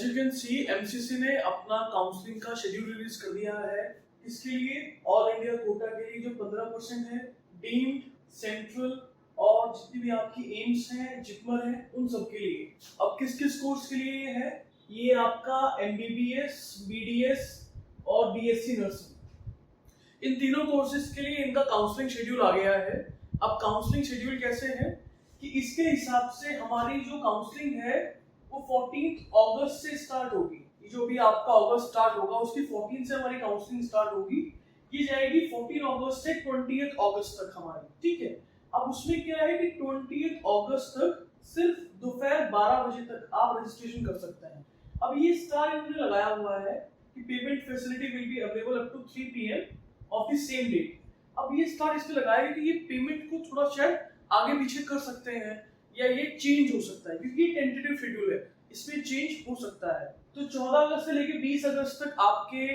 You can see MCC ने अपना counselling का शेड्यूल रिलीज कर दिया है। इसके लिए ऑल इंडिया कोटा के लिए जो 15% है, डीम्ड, सेंट्रल और जितनी भी आपकी एम्स हैं, जिपमर है, उन सब के लिए। अब किस किस कोर्स के लिए ये है? ये आपका एमबीबीएस, बीडीएस और बीएससी नर्सिंग, इन तीनों कोर्सेज के लिए इनका काउंसलिंग शेड्यूल आ गया है। अब काउंसलिंग शेड्यूल कैसे है कि इसके हिसाब से हमारी जो काउंसलिंग है वो 14 अगस्त से स्टार्ट होगी। ये जो भी आपका अगस्त स्टार्ट होगा उसकी 14 से हमारी काउंसलिंग स्टार्ट होगी। ये जाएगी 14 अगस्त से 20 अगस्त तक हमारी, ठीक है। अब उसमें क्या है कि 20 अगस्त तक सिर्फ दोपहर 12 बजे तक आप रजिस्ट्रेशन कर सकते हैं। अब ये स्टार इन्होंने लगाया हुआ है कि payment facility will be available up to 3 PM of the same date. अब ये स्टार इसलिए लगाया कि ये पेमेंट को थोड़ा शायद आगे पीछे कर सकते हैं या ये चेंज हो सकता है, क्योंकि ये टेंटेटिव शेड्यूल है, इसमें चेंज हो सकता है। तो 14 अगस्त से लेके 20 अगस्त तक आपके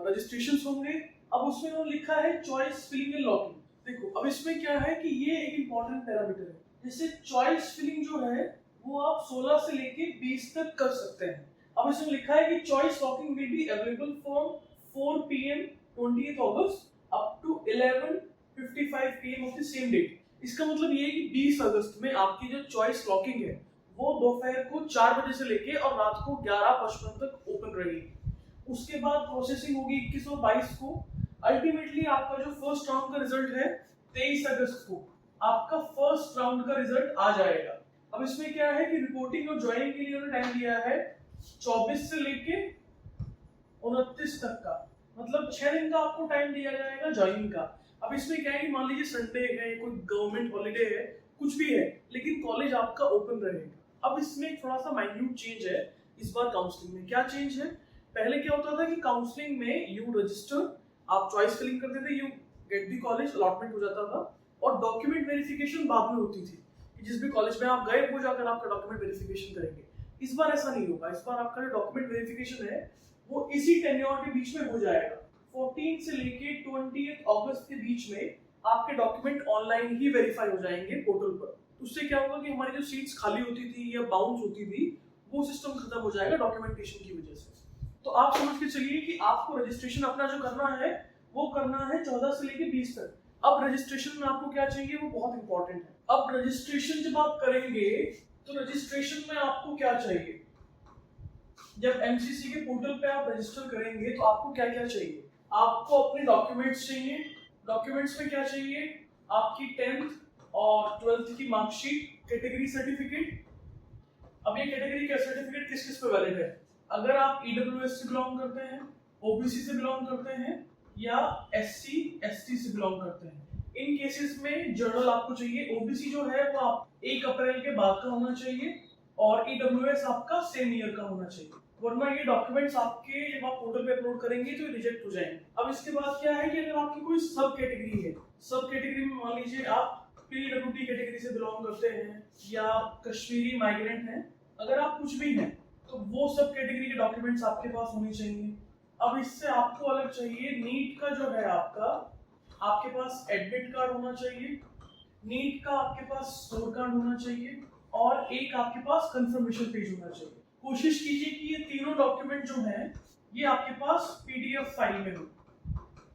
रजिस्ट्रेशन होंगे। अब उसमें उन्होंने लिखा है चॉइस फिलिंग एंड लॉकिंग। देखो अब इसमें क्या है कि ये एक इंपॉर्टेंट पैरामीटर है। जैसे चॉइस फिलिंग जो है वो आप 16 से लेके 20 तक कर सकते हैं। अब इसमें लिखा है कि choice locking will be available from 4 PM 20 अगस्त up to 11:55 PM of the same date. इसका मतलब ये है कि 20 अगस्त में आपकी जो चॉइस लॉकिंग है वो दोपहर को 4 बजे से लेके और रात को 11:55 तक ओपन रहेगी। उसके बाद प्रोसेसिंग होगी 21 और 22 को। अल्टीमेटली आपका जो फर्स्ट राउंड का रिजल्ट है 23 अगस्त को आपका फर्स्ट राउंड का रिजल्ट आ जाएगा। अब इसमें क्या है कि रिपोर्टिंग और ज्वाइनिंग के लिए उन्होंने टाइम दिया है 24 से लेके 29 तक का, मतलब 6 दिन का आपको टाइम दिया जाएगा ज्वाइनिंग का। अब इसमें क्या है कि मान लीजिए संडे है, कोई गवर्नमेंट हॉलीडे है, कुछ भी है, लेकिन कॉलेज आपका ओपन रहेगा। अब इसमें थोड़ा सा माइन्यूट चेंज है इस बार काउंसलिंग में। क्या चेंज है? पहले क्या होता था कि काउंसलिंग में यू रजिस्टर, आप चॉइस फिलिंग करते थे, you get the college, allotment हो जाता था और डॉक्यूमेंट वेरिफिकेशन बाद में होती थी कि जिस भी कॉलेज में आप गए वो जाकर आपका डॉक्यूमेंट वेरिफिकेशन करेंगे। इस बार ऐसा नहीं होगा। इस बार आपका जो डॉक्यूमेंट वेरिफिकेशन है वो इसी टेन्योर के बीच में हो जाएगा। 14 से लेके 20 अगस्त के बीच में आपके डॉक्यूमेंट ऑनलाइन ही वेरीफाई हो जाएंगे पोर्टल पर। उससे क्या होगा कि हमारी जो सीट्स खाली होती थी या बाउंस होती थी वो सिस्टम खत्म हो जाएगा डॉक्यूमेंटेशन की वजह से। तो आप समझ के चलिए कि आपको रजिस्ट्रेशन अपना जो करना है वो करना है 14 से लेके 20 तक। अब रजिस्ट्रेशन में आपको क्या चाहिए वो बहुत इंपॉर्टेंट है। अब रजिस्ट्रेशन जब आप करेंगे तो रजिस्ट्रेशन में आपको क्या चाहिए? जब एमसीसी के पोर्टल पे आप रजिस्टर करेंगे तो आपको क्या क्या चाहिए? आपको अपने डॉक्यूमेंट्स चाहिए। डॉक्यूमेंट्स में क्या चाहिए? आपकी 10th और 12th की मार्कशीट, कैटेगरी सर्टिफिकेट। अब ये कैटेगरी का सर्टिफिकेट किस किस पे वैलिड है? अगर आप ईडब्ल्यूएस से बिलोंग करते हैं, ओबीसी से बिलोंग करते हैं या एससी एसटी से बिलोंग करते हैं, इन केसेस में जर्नल आपको चाहिए। ओबीसी जो है वो आप 1 अप्रैल के बाद का होना चाहिए और ईडब्ल्यूएस आपका सेम ईयर का होना चाहिए, वरना ये डॉक्यूमेंट्स आपके जब आप पोर्टल पे अपलोड करेंगे तो रिजेक्ट हो जाएंगे। अब इसके बाद क्या है कि अगर आपकी कोई सब कैटेगरी है, सब कैटेगरी में मान लीजिए आप पीडब्ल्यूडी कैटेगरी से बिलोंग करते हैं या कश्मीरी माइग्रेंट हैं, अगर आप कुछ भी हैं तो वो सब कैटेगरी के डॉक्यूमेंट्स आपके पास होने चाहिए। अब इससे आपको अलग चाहिए नीट का जो है आपके पास एडमिट कार्ड होना चाहिए, नीट का आपके पास स्कोर कार्ड होना चाहिए और एक आपके पास कंफर्मेशन पेज होना चाहिए। कोशिश कीजिए कि ये तीनों डॉक्यूमेंट जो हैं ये आपके पास पीडीएफ फाइल में हो,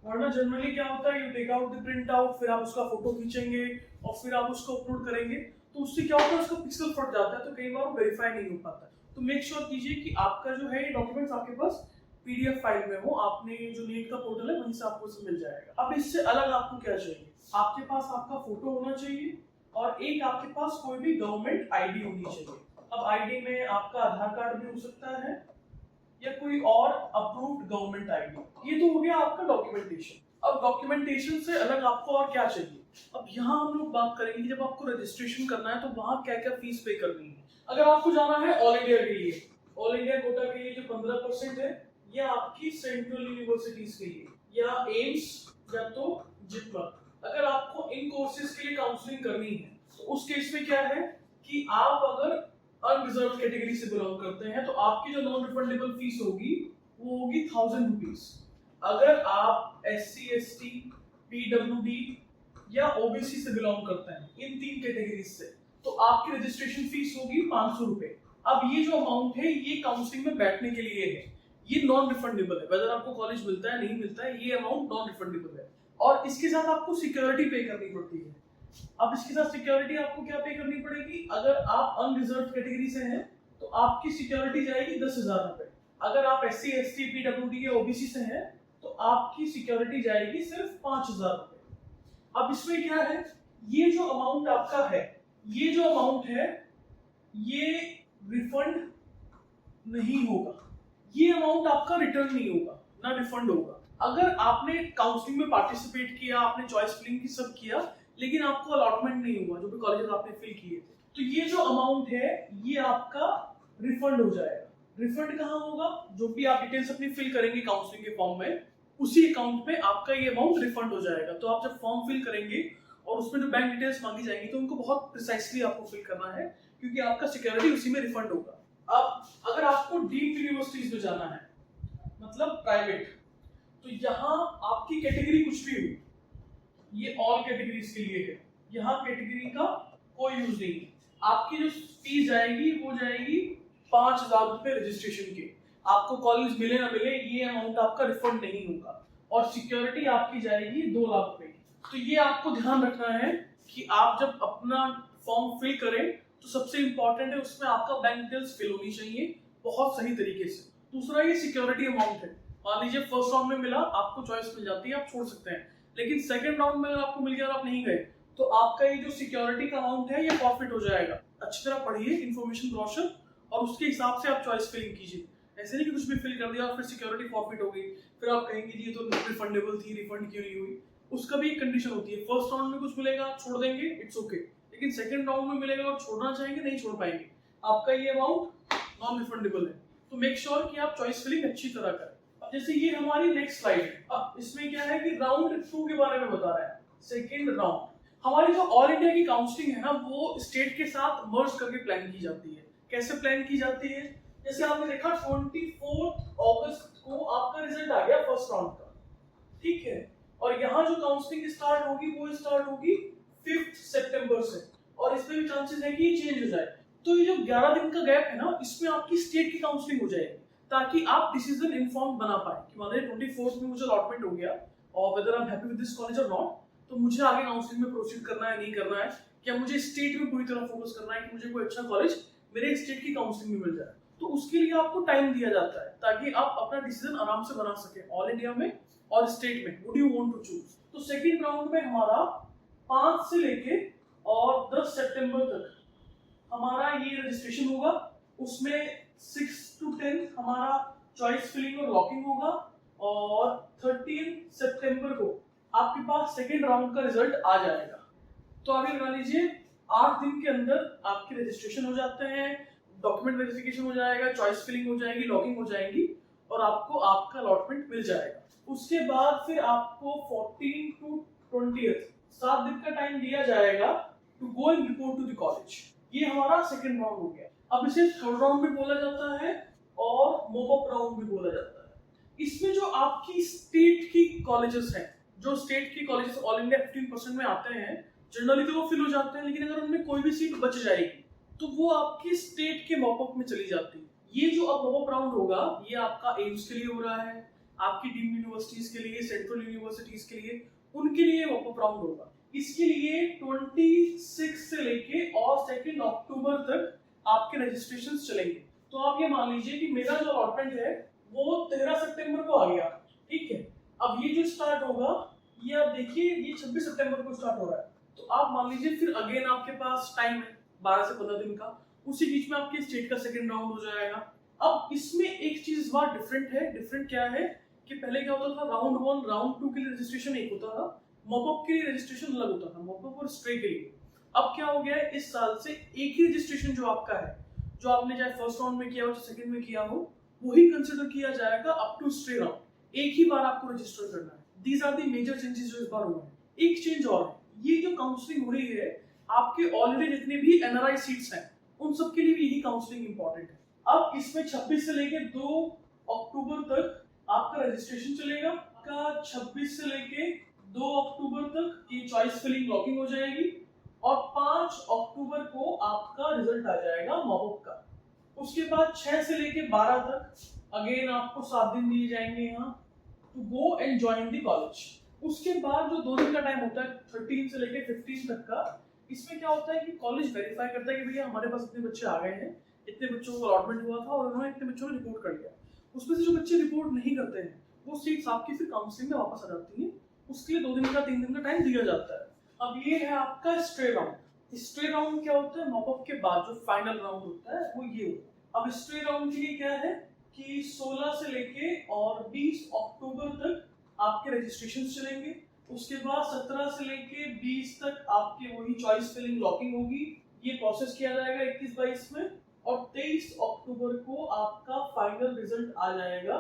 वरना जनरली क्या होता है you take out the print out, फिर आप उसका फोटो खींचेंगे और फिर आप उसको अपलोड करेंगे तो उससे क्या होता है उसका पिक्सल फट जाता है, तो कई बार वो वेरीफाई नहीं हो पाता। तो मेक श्योर कीजिए कि आपका जो है ये डॉक्यूमेंट्स आपके पास पीडीएफ फाइल में हो। आपने जो नीट का पोर्टल है वहीं से आपको सब मिल जाएगा। अब इससे अलग आपको क्या चाहिए? आपके पास आपका फोटो होना चाहिए और एक आपके पास कोई भी गवर्नमेंट आईडी होनी चाहिए। अब आईडी में आपका आधार कार्ड भी हो सकता है या कोई और अप्रूव्ड गवर्नमेंट आईडी। ये तो हो गया आपका डॉक्यूमेंटेशन। अब डॉक्यूमेंटेशन से अलग आपको और क्या चाहिए? अब यहाँ हम लोग बात करेंगे जब आपको रजिस्ट्रेशन करना है तो वहाँ क्या क्या फीस पे करनी है। अगर आपको जाना है ऑल इंडिया के लिए, ऑल इंडिया कोटा के लिए जो 15% है या आपकी सेंट्रल यूनिवर्सिटीज के लिए या एम्स या तो जिपमर, अगर आपको इन कोर्सेज के लिए काउंसलिंग करनी है तो उस केस में क्या है कि आप अगर अनरिजर्व कैटेगरी से बिलोंग करते हैं तो आपकी जो नॉन रिफंडेबल फीस होगी वो होगी 1000 रुपीज। अगर आप SC ST PWD या OBC से बिलोंग करते हैं, इन 3 कैटेगरीज से, तो आपकी रजिस्ट्रेशन फीस होगी 500 रुपए। अब ये जो अमाउंट है ये काउंसलिंग में बैठने के लिए है, ये नॉन रिफंडेबल है। वेदर आपको कॉलेज मिलता है नहीं मिलता है, ये अमाउंट नॉन रिफंडेबल है। और इसके साथ आपको सिक्योरिटी पे करनी पड़ती है। अब इसके साथ सिक्योरिटी आपको क्या पे करनी पड़ेगी? अगर आप अनरिजर्व कैटेगरी से हैं तो आपकी सिक्योरिटी जाएगी 10,000 रुपए। अगर आप SC ST PWD या OBC से हैं तो आपकी सिक्योरिटी जाएगी सिर्फ 5,000 रुपए। अब इसमें क्या है, ये जो अमाउंट आपका है, ये जो अमाउंट है ये रिफंड नहीं होगा, ये अमाउंट आपका रिटर्न नहीं होगा, ना रिफंड होगा। अगर आपने काउंसलिंग में पार्टिसिपेट किया, आपने चॉइस फिलिंग की सब किया, लेकिन आपको अलॉटमेंट नहीं हुआ जो भी कॉलेजेस आपने फिल किए थे, तो ये जो अमाउंट है ये आपका रिफंड हो जाएगा। रिफंड कहाँ होगा? जो भी आप डिटेल्स अपनी फिल करेंगे काउंसलिंग के फॉर्म में, उसी अकाउंट पे आपका ये अमाउंट रिफंड हो जाएगा। तो आप जब फॉर्म फिल करेंगे और उसमें जो बैंक डिटेल्स मांगी जाएंगी तो उनको बहुत प्रिसाइसली आपको फिल करना है, क्योंकि आपका सिक्योरिटी उसी में रिफंड होगा। अब अगर आपको डीम्ड यूनिवर्सिटीज में जाना है, मतलब प्राइवेट, तो यहाँ आपकी कैटेगरी कुछ भी हो, ये ऑल कैटेगरीज के लिए है, यहाँ कैटेगरी का कोई यूज नहीं है। आपकी जो फीस जाएगी वो जाएगी 5,000 रुपए रजिस्ट्रेशन के। आपको कॉलेज मिले ना मिले ये अमाउंट आपका रिफंड नहीं होगा, और सिक्योरिटी आपकी जाएगी 2 लाख रुपए की। तो ये आपको ध्यान रखना है कि आप जब अपना फॉर्म फिल करें तो सबसे इंपॉर्टेंट है उसमें आपका बैंक डिटेल्स फिल होनी चाहिए बहुत सही तरीके से। दूसरा ये सिक्योरिटी अमाउंट है। मान लीजिए फर्स्ट राउंड में मिला, आपको चॉइस मिल जाती है, आप छोड़ सकते हैं, लेकिन सेकंड राउंड में अगर आपको मिल गया और आप नहीं गए तो आपका ये जो सिक्योरिटी का अमाउंट है ये फॉरफिट हो जाएगा। अच्छी तरह पढ़िए इन्फॉर्मेशन ब्रोशर और उसके हिसाब से आप चॉइस फिलिंग कीजिए। ऐसे नहीं कि कुछ भी फिल कर दिया और फिर सिक्योरिटी फॉरफिट हो गई, फिर आप कहेंगे जी ये तो रिफंडेबल थी, रिफंड क्यों नहीं हुई। उसका भी एक कंडीशन होती है, फर्स्ट राउंड में कुछ मिलेगा आप छोड़ देंगे, इट्स ओके, लेकिन सेकंड राउंड में मिलेगा और छोड़ना चाहेंगे नहीं छोड़ पाएंगे, आपका ये अमाउंट नॉन रिफंडेबल है। तो मेक श्योर कि आप चॉइस फिलिंग अच्छी तरह करें। अब जैसे ये हमारी नेक्स्ट स्लाइड है, अब इसमें क्या है कि राउंड 2 के बारे में बता रहा है। सेकंड राउंड हमारी जो ऑल इंडिया की काउंसलिंग है ना, वो स्टेट के साथ मर्ज करके प्लान की जाती है। कैसे प्लान की जाती है? जैसे आपने देखा 24 अगस्त को आपका रिजल्ट आ गया फर्स्ट राउंड का, ठीक है, और यहाँ जो काउंसलिंग स्टार्ट होगी वो स्टार्ट होगी 5 सितंबर से, और इसमें भी चांसेस है कि ये चेंज हो जाए। तो ये जो 11 दिन का गैप है ना, इसमें आपकी स्टेट की काउंसलिंग हो जाएगी, ताकि आप डिसीजन इन्फॉर्म बना पाए कि मान लीजिए 24 में मुझे अलॉटमेंट हो गया और whether I am happy with this college और नॉट, तो मुझे आगे काउंसलिंग में प्रोसीड करना है नहीं करना है, क्या मुझे स्टेट में पूरी तरह फोकस करना है कि मुझे कोई अच्छा कॉलेज मेरे स्टेट की काउंसलिंग में मिल जाए। तो उसके लिए आपको टाइम दिया जाता है ताकि आप अपना डिसीजन आराम से बना सके ऑल इंडिया में और स्टेट में, what do you want to choose. तो सेकंड राउंड में हमारा 5 से लेके और 10 सितंबर तक हमारा ये रजिस्ट्रेशन होगा। उसमें 6 to 10 हमारा चॉइस फिलिंग और लॉकिंग होगा, और 13 सितंबर को आपके पास सेकेंड राउंड का रिजल्ट आ जाएगा। तो आगे लगा लीजिए 8 दिन के अंदर आपके रजिस्ट्रेशन हो जाते हैं, डॉक्यूमेंट वेरिफिकेशन हो जाएगा, चॉइस फिलिंग हो जाएगी, लॉकिंग हो जाएगी, और आपको आपका अलॉटमेंट मिल जाएगा। उसके बाद फिर आपको 14 to 20 7 दिन का टाइम दिया जाएगा to go and report to the college. ये हमारा सेकेंड राउंड हो गया। अब इसे थर्ड राउंड भी बोला जाता है और मोप अप राउंड भी बोला जाता है। इसमें जो आपकी स्टेट की कॉलेजेस हैं, जो स्टेट की कॉलेजेस ऑल इंडिया 15% में आते हैं, जनरली तो वो फिल हो जाते हैं, लेकिन अगर उनमें कोई भी सीट बच जाएगी तो वो आपकी स्टेट के मॉप अप में चली जाती है। ये जो अब मॉप अप राउंड होगा ये आपका एम्स के लिए हो रहा है, आपकी डीम्ड यूनिवर्सिटीज के लिए, सेंट्रल यूनिवर्सिटीज के लिए, उनके लिए मॉप अप राउंड होगा। इसके लिए 26 से लेके और 2 अक्टूबर तक आपके रजिस्ट्रेशन चलेंगे। तो आप ये मान लीजिए कि मेरा जो अलॉटमेंट है वो 13 सितंबर को आ गया, ठीक है। अब ये जो स्टार्ट होगा ये आप देखिए ये 26 सितंबर को स्टार्ट हो रहा है, तो आप मान लीजिए फिर अगेन आपके पास टाइम है 12 से 15 दिन का, उसी बीच में आपके स्टेट का सेकंड राउंड हो जाएगा। अब इसमें एक चीज इस बार डिफरेंट है। डिफरेंट क्या है कि पहले क्या होता था, राउंड 1 राउंड 2 के लिए रजिस्ट्रेशन एक होता था, मॉपअप के लिए रजिस्ट्रेशन अलग होता था, मॉपअप और स्ट्रे के लिए। अब क्या हो गया है, इस साल से एक ही रजिस्ट्रेशन जो आपका है, जो आपने चाहे फर्स्ट राउंड में किया हो चाहे सेकंड में किया हो, वही कंसिडर किया जाएगा अप टू स्ट्रे राउंड। एक ही बार आपको रजिस्टर करना है। These are the major changes जो इस बार हुए हैं। एक चेंज और है, ये जो काउंसलिंग हो रही है आपके ऑलरेडी जितने भी एनआरआई सीट्स हैं उन सब के लिए भी यही काउंसलिंग इंपॉर्टेंट है। अब इसमें 26 से लेके 2 अक्टूबर तक आपका रजिस्ट्रेशन चलेगा। का 26 से लेके 2 अक्टूबर तक ये चॉइस फिलिंग लॉकिंग हो जाएगी, और 5 अक्टूबर को आपका रिजल्ट आ जाएगा मॉपअप का। उसके बाद 6 से लेके 12 तक अगेन आपको 7 दिन दिए जाएंगे यहाँ to go and join the college. उसके बाद जो 2 दिन का टाइम होता है 13 से लेके 15 तक का, इसमें क्या होता है कि कॉलेज वेरीफाई करता है कि भैया हमारे पास इतने बच्चे आ गए हैं, इतने बच्चों को अलॉटमेंट हुआ था और उन्होंने इतने बच्चों ने रिपोर्ट कर लिया। उसमें से जो बच्चे रिपोर्ट नहीं करते हैं वो सीट्स आपकी फिर काउंसलिंग में वापस आ जाती हैं। उसके लिए 2 दिन का 3 दिन का टाइम दिया जाता है। अब ये है आपका स्ट्रे राउंड। स्ट्रे राउंड क्या होता है, मॉपअप के बाद जो फाइनल राउंड होता है वो ये होता है। अब स्ट्रे राउंड के लिए क्या है कि 16 से लेके और 20 अक्टूबर तक आपके रजिस्ट्रेशन चलेंगे। उसके बाद 17 से लेके 20 तक आपके वही चॉइस फिलिंग लॉकिंग होगी, ये प्रोसेस किया जाएगा 21-22 में, और 23 अक्टूबर को आपका फाइनल रिजल्ट आ जाएगा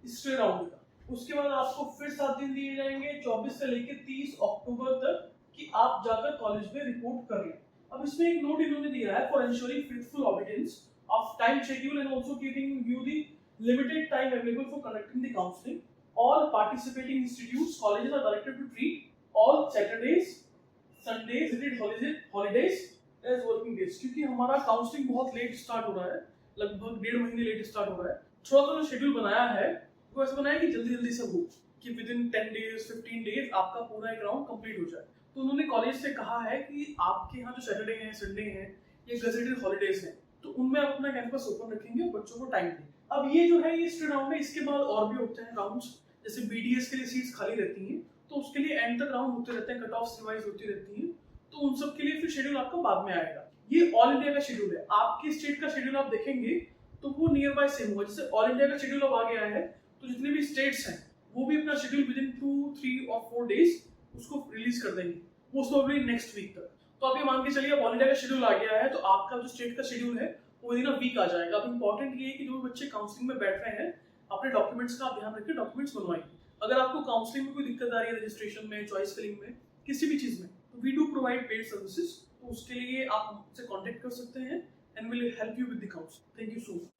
स्ट्रे राउंड का। उसके बाद आपको फिर 7 दिन दिए जाएंगे 24 से लेके 30 अक्टूबर तक कि आप जाकर कॉलेज में रिपोर्ट कर लें। अब इसमें एक नोट इन्होंने दिया है, for ensuring faithful obedience of time schedule and also keeping you the limited time available for conducting the counseling. All participating institutes, colleges are directed to treat all Saturdays, Sundays, holidays as working days. क्योंकि हमारा counselling बहुत let start हो रहा है, लगभग 1.5 महीने let start हो रहा है। थोड़ा सा जो शेड्यूल बनाया है वो ऐसा बनाया कि जल्दी जल्दी से हो कि विद इन 10 डेज 15 डेज आपका पूरा एक राउंड कंप्लीट हो जाए। तो उन्होंने कॉलेज से कहा है कि आपके यहाँ जो सैटरडे हैं, संडे हैं, ये गजेटेड हॉलीडेज हैं, तो उनमें आप अपना कैंपस ओपन रखेंगे, बच्चों को टाइम देंगे। अब ये जो है ये स्ट्रे राउंड है। इसके बाद और भी होते हैं राउंड्स, जैसे बीडीएस के लिए सीट्स खाली रहती हैं तो उसके लिए एंड तक राउंड होते रहते हैं, कट ऑफ रिवाइज होती रहती हैं, तो उन सब के लिए फिर शेड्यूल आपका बाद में आएगा। ये ऑल इंडिया का शेड्यूल है। आपके स्टेट का शेड्यूल आप देखेंगे तो वो नियर बाय सेम होगा। जैसे ऑल इंडिया का शेड्यूल अब आ गया है तो जितने भी स्टेट्स हैं वो भी अपना शेड्यूल विद इन 2, 3 और 4 डेज उसको रिलीज कर देंगे, मोस्ट प्रोबेबली नेक्स्ट वीक तक। तो आप ये मान के चलिए अब ऑल इंडिया का शेड्यूल आ गया है तो आपका जो स्टेट का शेड्यूल है वो विद इन अ वीक आ जाएगा। अब इंपॉर्टेंट ये है कि जो बच्चे काउंसलिंग में बैठ रहे हैं अपने डॉक्यूमेंट्स का आप ध्यान रखिए, डॉक्यूमेंट्स बनवाइए। अगर आपको काउंसलिंग में कोई दिक्कत आ रही है, रजिस्ट्रेशन में, चॉइस फिलिंग में, किसी भी चीज में, तो we do provide paid services, तो उसके लिए आप हमसे कॉन्टेक्ट कर सकते हैं and will help you with the counselling. Thank you so much.